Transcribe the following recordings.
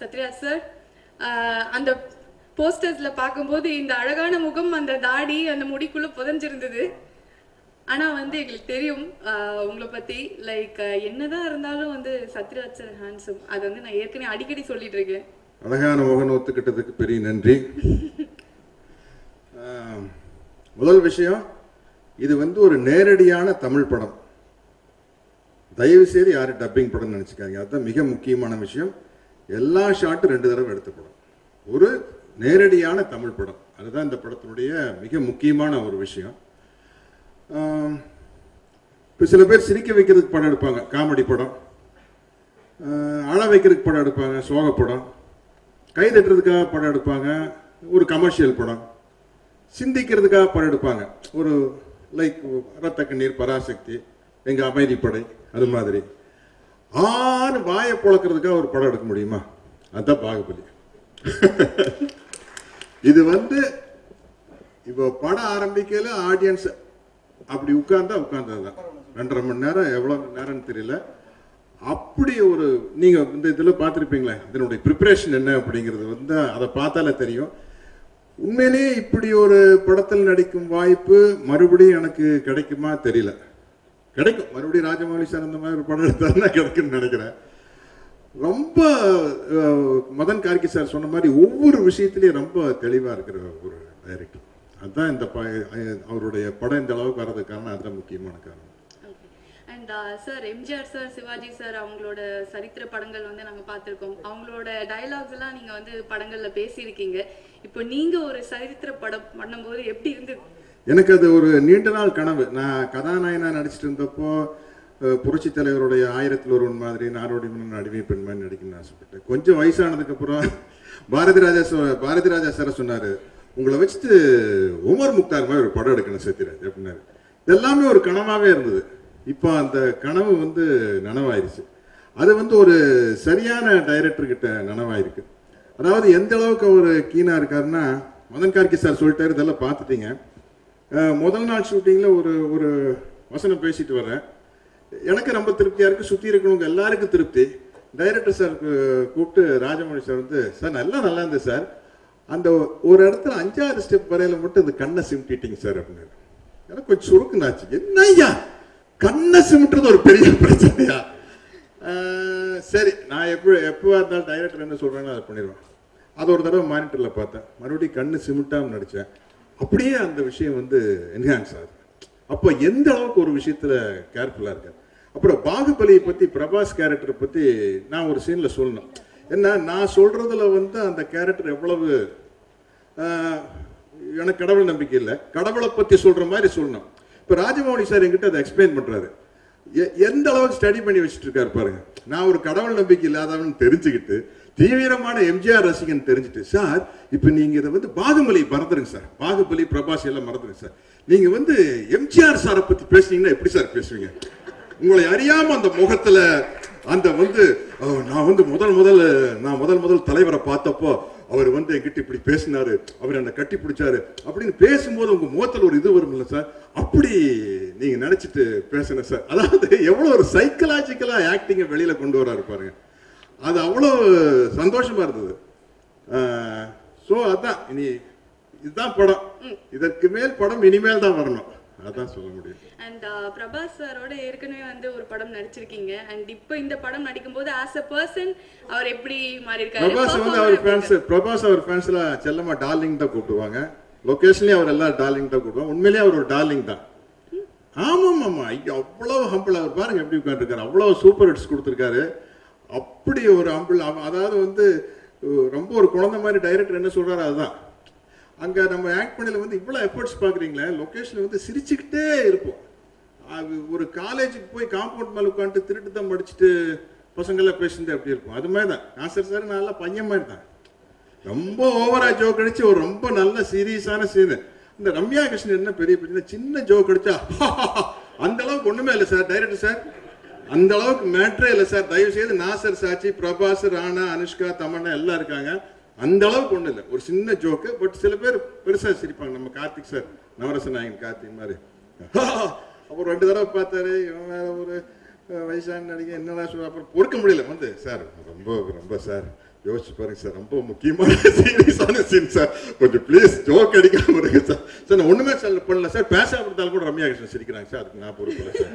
Sathyaraj sir. அந்த போஸ்டர்ஸ்ல பார்க்கும்போது இந்த அழகான முகம், அந்த தாடி, அந்த முடிக்குள்ள புதஞ்சிருந்தது. ஆனா வந்து எங்களுக்கு தெரியும் உங்களை பத்தி. லைக் என்னதான் இருந்தாலும் வந்து சத்யராஜ் சார் ஹேண்ட்ஸம். அது வந்து நான் ஏற்கனவே அடிக்கடி சொல்லிட்டு இருக்கேன். அழகான முகம் ஒத்துக்கிட்டதுக்கு பெரிய நன்றி. முதல் விஷயம், இது வந்து ஒரு நேரடியான தமிழ் படம். தயவு செய்து யாரும் டப்பிங் படம் நினைச்சுக்காங்க. அதுதான் மிக முக்கியமான விஷயம். எல்லா ஷாட்டும் 2 தடவை எடுத்த படம், ஒரு நேரடியான தமிழ் படம். அதுதான் இந்த படத்தினுடைய மிக முக்கியமான ஒரு விஷயம். இப்போ சில பேர் சிரிக்க வைக்கிறதுக்கு படம் எடுப்பாங்க, காமெடி படம். அழ வைக்கிறதுக்கு படம் எடுப்பாங்க, சோக படம். கை தட்டுறதுக்காக படம் எடுப்பாங்க, ஒரு கமர்ஷியல் படம். சிந்திக்கிறதுக்காக படம் எடுப்பாங்க, ஒரு லைக் ரத்த கண்ணீர், பராசக்தி, எங்க அமைதிப்படை, அது மாதிரி. வாயை புழக்கிறதுக்காக ஒரு படம் எடுக்க முடியுமா? அதுதான் பாகுபலி. இது வந்து இப்போ படம் ஆரம்பிக்கல ஆடியன்ஸ் அப்படி உட்கார்ந்ததுதான் 2.5 மணி நேரம், எவ்வளவு நேரம்னு தெரியல. அப்படி ஒரு நீங்க இந்த இதுல பார்த்துருப்பீங்களே, இதனுடைய ப்ரிப்பரேஷன் என்ன அப்படிங்கிறது வந்து அதை பார்த்தாலே தெரியும். உண்மையிலேயே இப்படி ஒரு படத்தில் நடிக்கும் வாய்ப்பு மறுபடியும் எனக்கு கிடைக்குமா தெரியல. கிடைக்கும், மறுபடியும் ராஜமௌலி சார் அந்த மாதிரி ஒரு படம் எடுத்தாருன்னா கிடைக்கும்னு நினைக்கிறேன். ரொம்ப மதன் கார்கி சார் சொன்ன மாதிரி ஒவ்வொரு விஷயத்திலையும் ரொம்ப தெளிவாக இருக்கிற ஒரு டைரக்டர். அதுதான் இந்த அவருடைய படம் இந்த அளவுக்கு வர்றதுக்கான அதுதான் முக்கியமான காரணம். And sir, MGR sir, Sivaji sir அவங்களோட சரித்திர படங்கள் வந்து நாங்கள் பார்த்துருக்கோம். அவங்களோட டயலாக்ஸ் எல்லாம் நீங்கள் வந்து படங்களில் பேசியிருக்கீங்க. இப்போ நீங்கள் ஒரு சரித்திர படம் பண்ணும்போது எப்படி இருந்தது? எனக்கு அது ஒரு நீண்ட நாள் கனவு. நான் கதாநாயகனா நடிச்சிட்டு இருந்தப்போ புரட்சி தலைவருடைய 1000ல் ஒருவன் மாதிரி, நாடோடி மன்னன், அடிமை பெண் மாதிரி நடிக்கணும்னு ஆசைப்பட்டேன். கொஞ்சம் வயசானதுக்கு அப்புறம் பாரதி ராஜா சார் சொன்னாரு, உங்களை வச்சுட்டு உமர் முக்தார் மாதிரி ஒரு படம் எடுக்கணும் சத்யராஜ் அப்படின்னாரு. இதெல்லாமே ஒரு கனவாவே இருந்தது. இப்போ அந்த கனவு வந்து நனவாயிருச்சு. அது வந்து ஒரு சரியான டைரக்டர் கிட்ட நனவாயிருக்கு. அதாவது எந்த அளவுக்கு அவர் கீனா இருக்காருன்னா, மதன் கார்கி சார் சொல்லிட்டாரு, இதெல்லாம் பார்த்துட்டீங்க. முதல் நாள் ஷூட்டிங்ல ஒரு வசனம் பேசிட்டு வர்றேன். எனக்கு ரொம்ப திருப்தியா இருக்கு, சுத்தி இருக்கவங்க எல்லாருக்கும் திருப்தி. டைரக்டர் சார் கூப்பிட்டு ராஜமௌழி சார் வந்து, சார் நல்லா இருந்தது சார், அந்த ஒரு இடத்துல 5வது ஸ்டெப் வரையில மட்டும் இந்த கண்ணை சிமிட்டிட்டீங்க சார் அப்படின்னாரு. எனக்கு கொஞ்சம் சுருக்குனாச்சு. என்னய்யா கண்ணை சிமிட்டுறது ஒரு பெரிய பிரச்சனையா? சரி, நான் எப்போ இருந்தாலும் டைரக்டர் என்ன சொல்றேன்னு அதை பண்ணிடுவேன். அது ஒரு தடவை மானிட்டர்ல பார்த்தேன், மறுபடியும் கண்ணு சிமிட்டாம நடிச்சேன். அப்படியே அந்த விஷயம் வந்து என்ஹான்ஸ் ஆகுது. அப்போ எந்த அளவுக்கு ஒரு விஷயத்துல கேர்ஃபுல்லா இருக்காரு. அப்புறம் பாகுபலியை பத்தி, பிரபாஸ் கேரக்டரை பத்தி நான் ஒரு சீன்ல சொல்லணும். என்ன, நான் சொல்றதுல வந்து அந்த கேரக்டர் எவ்வளவு எனக்கு கடவுள் நம்பிக்கை இல்லை, கடவுளை பத்தி சொல்ற மாதிரி சொல்லணும். இப்ப ராஜமௌழி சார் என்கிட்ட அதை எக்ஸ்பிளைன் பண்றாரு. எந்த அளவுக்கு ஸ்டடி பண்ணி வச்சுட்டு இருக்காரு பாருங்க. நான் ஒரு கடவுள் நம்பிக்கை இல்லாதவன் தெரிஞ்சுக்கிட்டு, தீவிரமான எம்ஜிஆர் ரசிகன் தெரிஞ்சுட்டு, சார் இப்ப நீங்க இதை வந்து பாகுபலி மறந்துருங்க சார், பாகுபலி பிரபாஸ் எல்லாம் மறந்துருங்க சார், நீங்க வந்து எம்ஜிஆர் சாரை பத்தி பேசுனீங்கன்னா எப்படி சார் பேசுவீங்க? உங்களை அறியாம அந்த முகத்துல அந்த வந்து நான் வந்து முதல் தலைவரை பார்த்தப்போ அவர் வந்து என்கிட்ட இப்படி பேசினாரு, அவர் என்னை கட்டி பிடிச்சாரு அப்படின்னு பேசும்போது உங்க முகத்தில் ஒரு இது வரும் இல்லை சார், அப்படி நீங்க நினைச்சிட்டு பேசுன சார். அதாவது எவ்வளவு ஒரு சைக்கலாஜிக்கலா ஆக்டிங்கை வெளியில கொண்டு வராரு பாருங்க. அது அவ்வளவு சந்தோஷமா இருந்தது. ஸோ அதான் இனி இதுதான் படம், இதற்கு மேல் படம் இனிமேல் தான் வரணும், அதான் சொல்ல முடியும். அண்ட் பிரபாஸ் சாரோட ஏற்கனவே வந்து ஒரு படம் நடிச்சிருக்கீங்க. அண்ட் இப்போ இந்த படம் நடிக்கும்போது ஆஸ் எ பர்சன் அவர் எப்படி மாறி இருக்காரு? பிரபாஸ் அவர் ஃபேன்ஸ்ல செல்லமா டார்லிங் தான் கூப்பிடுவாங்க. லொகேஷன்லயே அவர் எல்லாம் டார்லிங் தான் கூப்பிடுவாங்க. உண்மையிலேயே அவர் ஒரு டார்லிங் தான். ஆமாம், அவ்வளவு ஹம்பிள். அவர் பாருங்க எப்படி உட்காந்துருக்காரு, அவ்வளவு சூப்பர் ஹிட்ஸ் கொடுத்துருக்காரு. அப்படி ஒரு ஹம்பிள். அதாவது வந்து ரொம்ப ஒரு குழந்தை மாதிரி டைரக்டர் என்ன சொல்றாரு அதுதான். அங்க நம்ம ஆக்ட் பண்ணல வந்து இவ்வளவு எஃபர்ட்ஸ் பாக்குறீங்களே, லொகேஷன்ல வந்து சிரிச்சுக்கிட்டே இருப்போம். அது ஒரு காலேஜுக்கு போய் காம்பவுண்ட் மேல உட்காந்துட்டு திருட்டு தான் படிச்சுட்டு பசங்கள்லாம் பேசுறது அப்படி இருக்கும். அது மாதிரி தான் நாசர் சார் நல்லா பையன் மாதிரி தான். ரொம்ப ஓவரா ஜோக் அடிச்சு ஒரு ரொம்ப நல்ல சீரியஸான சீனு. இந்த ரம்யா கிருஷ்ணன் என்ன பெரிய பிரச்சனை, சின்ன ஜோக் அடிச்சா அந்த அளவுக்கு ஒண்ணுமே இல்லை சார் டைரக்டர் சார், அந்த அளவுக்கு மேட்ரே இல்லை சார். தயவு செய்து நாசர் சாட்சி, பிரபாஸ், ராணா, அனுஷ்கா, தமன்னா எல்லாம் இருக்காங்க, அந்த அளவுக்கு ஒண்ணு இல்லை, ஒரு சின்ன ஜோக்கு. பட் சில பேர் பெருசா சிரிப்பாங்க. நம்ம கார்த்திக் சார், நவரச நாயகன் கார்த்திக் மாதிரி அப்புறம் 2 தடவை பார்த்தாரு, இவன் வேற ஒரு வயசான நடிகை என்னடா சொல்ல, அப்புறம் பொறுக்க முடியல வந்து, சார் ரொம்ப ரொம்ப சார் யோசிச்சு பாருங்க சார், ரொம்ப முக்கியமான சீரியஸான சீன் சார், கொஞ்சம் ப்ளீஸ் ஜோக் அடிக்காம இருக்கு சார். சார் நான் ஒண்ணுமே பண்ணல சார், பேசாம இருந்தாலும் கூட ரம்யா கிருஷ்ணன் சிரிக்கிறாங்க சார், அதுக்கு நான் பொறுப்பு சார்.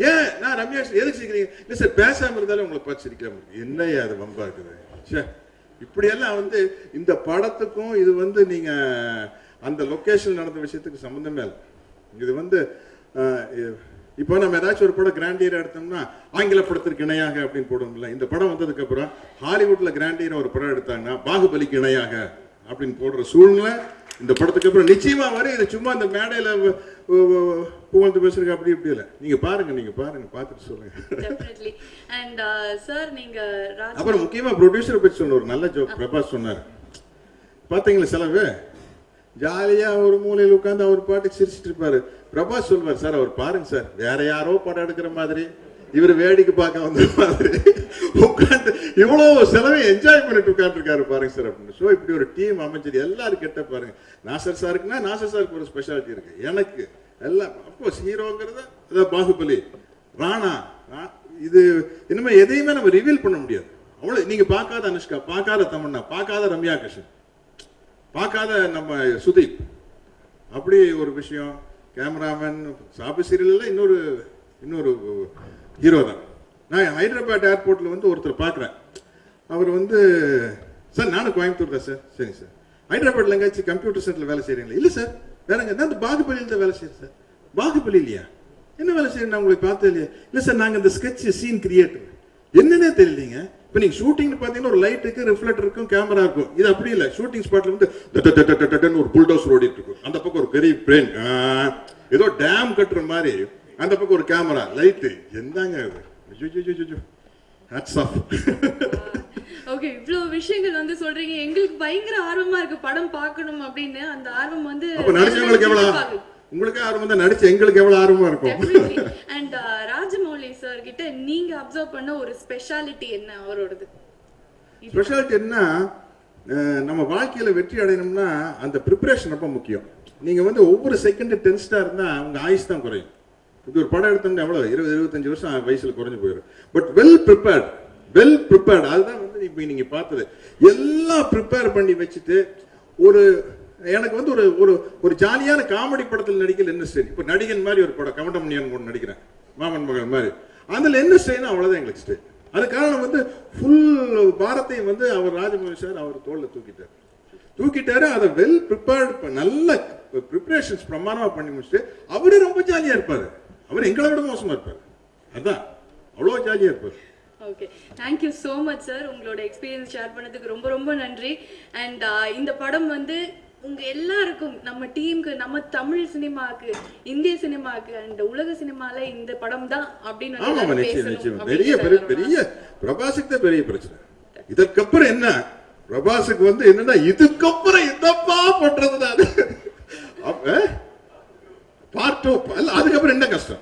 ஏன் நான் ரம்யா கிருஷ்ணன் எதுக்கு சிரிக்கிறீங்க? இல்லை சார் பேசாம இருந்தாலும் உங்களை பார்த்து சிரிக்காம இருக்கு. என்னையா அது வம்பா இருக்குது சார். இப்படியெல்லாம் வந்து இந்த படத்துக்கும் இது வந்து நீங்க அந்த லொக்கேஷன் நடந்த விஷயத்துக்கு சம்மந்தமே இல்லை. இது வந்து இப்போ நம்ம ஏதாச்சும் ஒரு படம் கிராண்டியர் எடுத்தோம்னா ஆங்கில படத்திற்கு இணையாக அப்படின்னு போடுவோம்ல. இந்த படம் வந்ததுக்கு அப்புறம் ஹாலிவுட்ல கிராண்டியர் ஒரு படம் எடுத்தாங்கன்னா பாகுபலிக்கு இணையாக அப்படின்னு போடுற சூழ்நிலை இந்த படத்துக்கு அப்புறம் நிச்சயமா வரும். இது சும்மா இந்த மேடையில புகழ்ந்து பேசுறதுக்கு அப்படி இப்படி இல்லை. நீங்க பாருங்க பார்த்துட்டு சொல்லுங்க. அப்புறம் முக்கியமா ப்ரொடியூசரை பற்றி சொன்ன ஒரு நல்ல ஜோக் பிரபாஸ் சொன்னார் பாத்தீங்களா? செலவு ஜாலியா ஒரு மூலையில் உட்காந்து அவர் பாட்டுக்கு சிரிச்சிட்டு இருப்பாரு. பிரபாஸ் சொல்வார், சார் அவர் பாருங்க சார், வேற யாரோ படம் எடுக்கிற மாதிரி இவர் வேடிக்கை பார்க்க வந்த மாதிரி உட்காந்து இவ்வளவு செலவை என்ஜாய் பண்ணிட்டு உட்காந்துருக்காரு பாருங்க சார் அப்படின்னு. ஸோ இப்படி ஒரு டீம் அமைச்சது எல்லாரும் கெட்ட பாருங்க. நாசர் சாருக்குன்னா நாசர் சாருக்கு ஒரு ஸ்பெஷாலிட்டி இருக்கு, எனக்கு எல்லாம் அப்கோர்ஸ் ஹீரோங்கிறது அதான் பாகுபலி, ராணா, இது இனிமே எதையுமே நம்ம ரிவீல் பண்ண முடியாது. அவ்வளவு நீங்க பார்க்காத அனுஷ்கா, பார்க்காத தமன்னா, பார்க்காத ரம்யா கிருஷ்ணன், பார்க்காத நம்ம சுதீப், அப்படி ஒரு விஷயம். கேமராமேன் சாபி சீரியல்ல இன்னொரு ஹீரோ தான். நான் ஹைதராபாத் ஏர்போர்ட்ல வந்து ஒருத்தர் பார்க்குறேன். அவர் வந்து சார் நானும் கோயம்புத்தூர் தான் சார். சரி சார், ஹைதராபாத்ல எங்கேயாச்சும் கம்ப்யூட்டர் சென்டர்ல வேலை செய்யறீங்களா? இல்லை சார், வேறங்க நான் இந்த பாகுபலியில் தான் வேலை செய்யறேன் சார். பாகுபலி இல்லையா? என்ன வேலை செய்யறேன் நான் உங்களுக்கு பார்த்தது இல்லையா? இல்லை சார், நாங்கள் இந்த ஸ்கெட்ச் சீன் கிரியேட்டர். என்னன்னே தெரியலீங்க. இப்போ நீங்க ஷூட்டிங் பார்த்தீங்கன்னா ஒரு லைட் இருக்கு, ரிஃப்ளெக்டர் இருக்கும், கேமரா இருக்கும். இது அப்படி இல்லை. ஷூட்டிங் ஸ்பாட்ல வந்து ஒரு புல்டோசர் ஓடிட்டு இருக்கும், அந்த பக்கம் ஒரு பெரிய பிளேன் ஏதோ டேம் கட்டுற மாதிரி, அந்த பக்கம் ஒரு கேமரா லைட். என்னங்க இது? Hats off. ஓகே, இவ்வளவு விஷயங்கள் வந்து சொல்றீங்க, எங்களுக்கு பயங்கர ஆர்வமா இருக்கு படம் பார்க்கணும் அப்படின்னு. அந்த ஆர்வம் வந்து அப்ப நடிச்சவங்களுக்கு எவ்வளவு, உங்களுக்கு ஆர்வம் தான், நடிச்ச எங்களுக்கு எவ்வளவு ஆர்வமா இருக்கும். அண்ட் ராஜமௌலி சார் கிட்ட நீங்க அப்சர்வ் பண்ண ஒரு ஸ்பெஷாலிட்டி என்ன அவரோடது? ஸ்பெஷாலிட்டி என்ன, நம்ம வாழ்க்கையில வெற்றி அடையணும்னா அந்த ப்ரிப்பரேஷன் ரொம்ப முக்கியம். நீங்க வந்து ஒவ்வொரு செகண்ட் டென்ஸ்டா இருந்தா உங்க ஆயுஸ் தான் குறையும். இது ஒரு படம் எடுத்தோம்னா எவ்வளவு 20-25 வருஷம் வயசுல குறைஞ்சு போயிடும். பட் வெல் ப்ரிப்பேர்ட் அதுதான் வந்து இப்ப நீங்க பார்த்தது. எல்லாம் ப்ரிப்பேர் பண்ணி வச்சுட்டு ஒரு எனக்கு வந்து ஒரு ஒரு ஜாலியான காமெடி படத்தில் நடிக்கல என்ன ஸ்டைல். இப்போ நடிகன் மாதிரி ஒரு படம் கவண்டமணியான் கூட நடிக்கிறேன், மாமன் மகன் மாதிரி. அதில் என்ன ஸ்டைல்னா அவ்வளோதான் எங்களுக்கு ஸ்டைல். அது காரணம் வந்து ஃபுல் பாரத்தையும் வந்து அவர் ராஜமௌலி சார் அவர் தோளில் தூக்கிட்டாரு. அதை வெல் ப்ரிப்பேர்டு, நல்ல ப்ரிப்பரேஷன்ஸ் பிரமாணமாக பண்ணி முடிச்சுட்டு அவரு ரொம்ப ஜாலியாக இருப்பார். அவர் எங்களை விட மோசமாக இருப்பார். அதான் அவ்வளோ ஜாலியாக இருப்பார். Okay, thank you so much sir. உங்களோட எக்ஸ்பீரியன்ஸ் ஷேர் பண்ணதுக்கு ரொம்ப ரொம்ப நன்றி. அண்ட் இந்த படம் வந்து உங்க எல்லாருக்கும், நம்ம டீமுக்கு, நம்ம தமிழ் சினிமாக்கு, இந்திய சினிமாக்கு அண்ட் உலக சினிமால இந்த படம் தான் அப்படின்னு பெரிய பிரபாஸுக்கு தான் பெரிய பிரச்சனை. இதற்கப்புறம் என்ன, பிரபாஸுக்கு வந்து என்னன்னா இதுக்கப்புறம் என்னப்பா பண்றது நான் பார்ட் 2 அதுக்கப்புறம் என்ன கஷ்டம்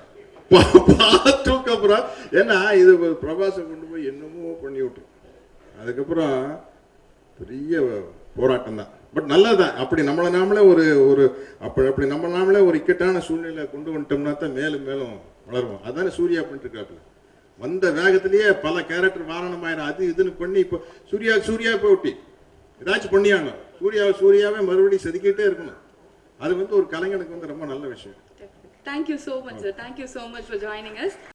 பார்ட் 2க்கு அப்புறம். ஏன்னா இது பிரபாஸை கொண்டு போய் என்னமோ பண்ணி விட்டு அதுக்கப்புறம் பெரிய போராட்டம் தான். பட் நல்லதுதான். அப்படி நம்மளை நாமளே அப்படி நம்ம நாமளே ஒரு இக்கட்டான சூழ்நிலை கொண்டு வந்துட்டோம்னா தான் மேலும் மேலும் வளருவோம். அதானே சூர்யா பண்ணிட்டு இருக்காப்புல. வந்த வேகத்திலேயே பல கேரக்டர் வாரணமாயிரம் அது இதுன்னு பண்ணி இப்போ சூர்யா போட்டி ஏதாச்சும் பண்ணியாங்க. சூர்யாவே மறுபடியும் செதுக்கிட்டே இருக்கணும். அது வந்து ஒரு கலைஞனுக்கு வந்து ரொம்ப நல்ல விஷயம். Thank you so much, sir. Thank you so much for joining us.